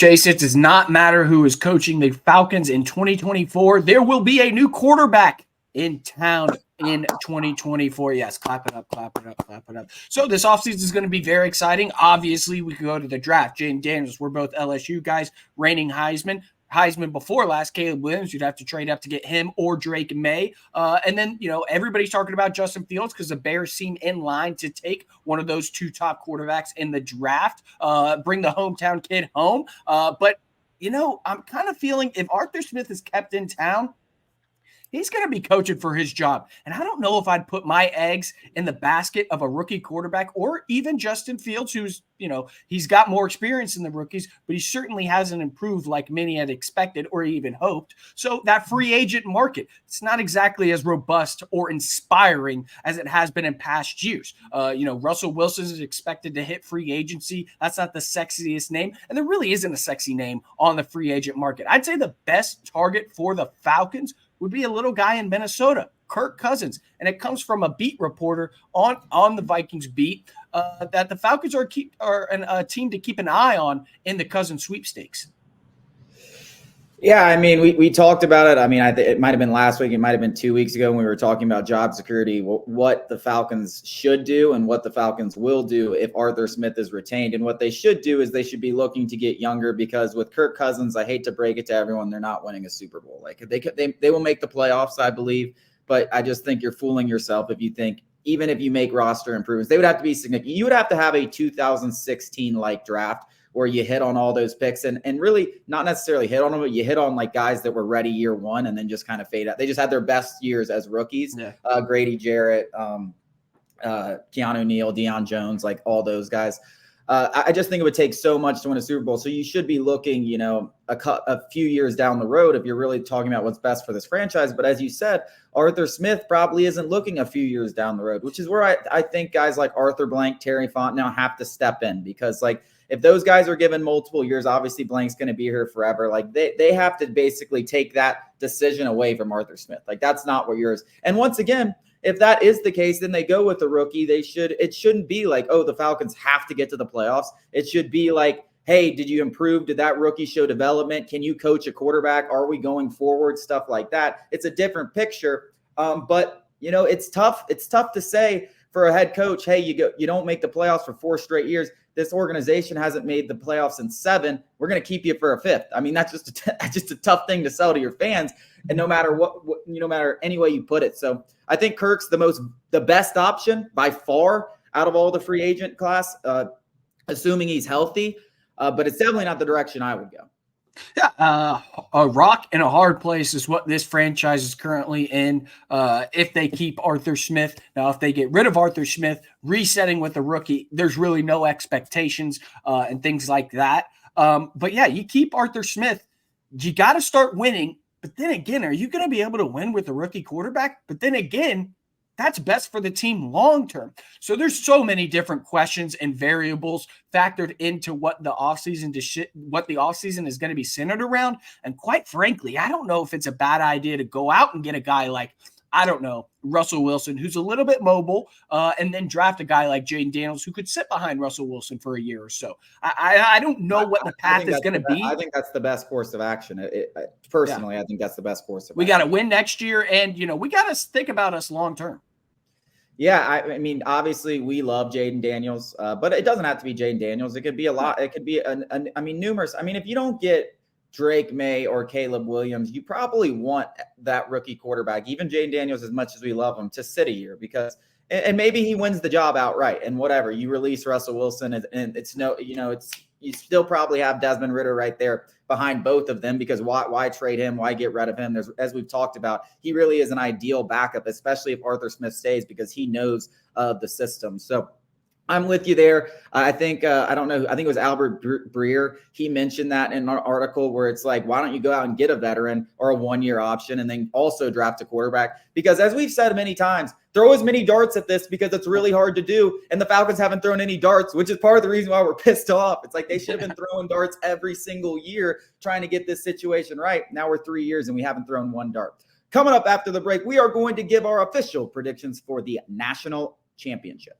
Chase, it does not matter who is coaching the Falcons in 2024. There will be a new quarterback in town in 2024. Yes, clap it up, clap it up, clap it up. So this offseason is going to be very exciting. Obviously, we could go to the draft. Jaden Daniels, we're both LSU guys, reigning Heisman before last. Caleb Williams, you'd have to trade up to get him or Drake May. And then, everybody's talking about Justin Fields because the Bears seem in line to take one of those two top quarterbacks in the draft, bring the hometown kid home. But I'm kind of feeling if Arthur Smith is kept in town, he's going to be coaching for his job. And I don't know if I'd put my eggs in the basket of a rookie quarterback or even Justin Fields, who's, he's got more experience than the rookies, but he certainly hasn't improved like many had expected or even hoped. So that free agent market, it's not exactly as robust or inspiring as it has been in past years. Russell Wilson is expected to hit free agency. That's not the sexiest name. And there really isn't a sexy name on the free agent market. I'd say the best target for the Falcons would be a little guy in Minnesota, Kirk Cousins. And it comes from a beat reporter on the Vikings beat that the Falcons are a team to keep an eye on in the Cousins sweepstakes. Yeah, I mean, we talked about it. I mean, it might have been last week. It might have been 2 weeks ago when we were talking about job security, what the Falcons should do and what the Falcons will do if Arthur Smith is retained. And what they should do is they should be looking to get younger because with Kirk Cousins, I hate to break it to everyone, they're not winning a Super Bowl. Like they will make the playoffs, I believe. But I just think you're fooling yourself if you think even if you make roster improvements, they would have to be significant. You would have to have a 2016-like draft where you hit on all those picks and really not necessarily hit on them, but you hit on like guys that were ready year one and then just kind of fade out. They just had their best years as rookies. Yeah. Grady Jarrett, Keanu Neal, Deion Jones, like all those guys. I just think it would take so much to win a Super Bowl. So you should be looking, a few years down the road if you're really talking about what's best for this franchise. But as you said, Arthur Smith probably isn't looking a few years down the road, which is where I think guys like Arthur Blank, Terry Fontenot have to step in because like, if those guys are given multiple years, obviously Blank's going to be here forever. Like they have to basically take that decision away from Arthur Smith. Like that's not what yours. And once again, if that is the case, then they go with the rookie. It shouldn't be like, oh, the Falcons have to get to the playoffs. It should be like, hey, did you improve? Did that rookie show development? Can you coach a quarterback? Are we going forward? Stuff like that. It's a different picture. But it's tough. It's tough to say for a head coach, hey, you don't make the playoffs for 4 straight years. This organization hasn't made the playoffs in 7. We're going to keep you for a 5th. I mean, that's just a tough thing to sell to your fans. And no matter no matter any way you put it. So I think Kirk's the best option by far out of all the free agent class, assuming he's healthy. But it's definitely not the direction I would go. Yeah, a rock and a hard place is what this franchise is currently in. If they keep Arthur Smith, now if they get rid of Arthur Smith, resetting with a rookie, there's really no expectations and things like that. But yeah, you keep Arthur Smith, you got to start winning. But then again, are you going to be able to win with a rookie quarterback? But then again, that's best for the team long term. So there's so many different questions and variables factored into what the offseason is going to be centered around. And quite frankly, I don't know if it's a bad idea to go out and get a guy like, I don't know, Russell Wilson, who's a little bit mobile, and then draft a guy like Jaden Daniels who could sit behind Russell Wilson for a year or so. I don't know what the path is going to be. I think that's the best course of action. Personally, I think that's the best course of action. We got to win next year, and, we got to think about us long term. Yeah, I mean, obviously we love Jaden Daniels, but it doesn't have to be Jaden Daniels. It could be a lot. It could be, numerous. I mean, if you don't get Drake May or Caleb Williams, you probably want that rookie quarterback, even Jaden Daniels, as much as we love him, to sit a year because – and maybe he wins the job outright and whatever. You release Russell Wilson and it's you still probably have Desmond Ridder right there behind both of them because why trade him? Why get rid of him? As we've talked about, he really is an ideal backup, especially if Arthur Smith stays because he knows the system. So I'm with you there. I think, I don't know, I think it was Albert Breer. He mentioned that in an article where it's like, why don't you go out and get a veteran or a 1-year option and then also draft a quarterback? Because as we've said many times, throw as many darts at this because it's really hard to do. And the Falcons haven't thrown any darts, which is part of the reason why we're pissed off. It's like they should have been throwing darts every single year trying to get this situation right. Now we're 3 years and we haven't thrown one dart. Coming up after the break, we are going to give our official predictions for the national championship.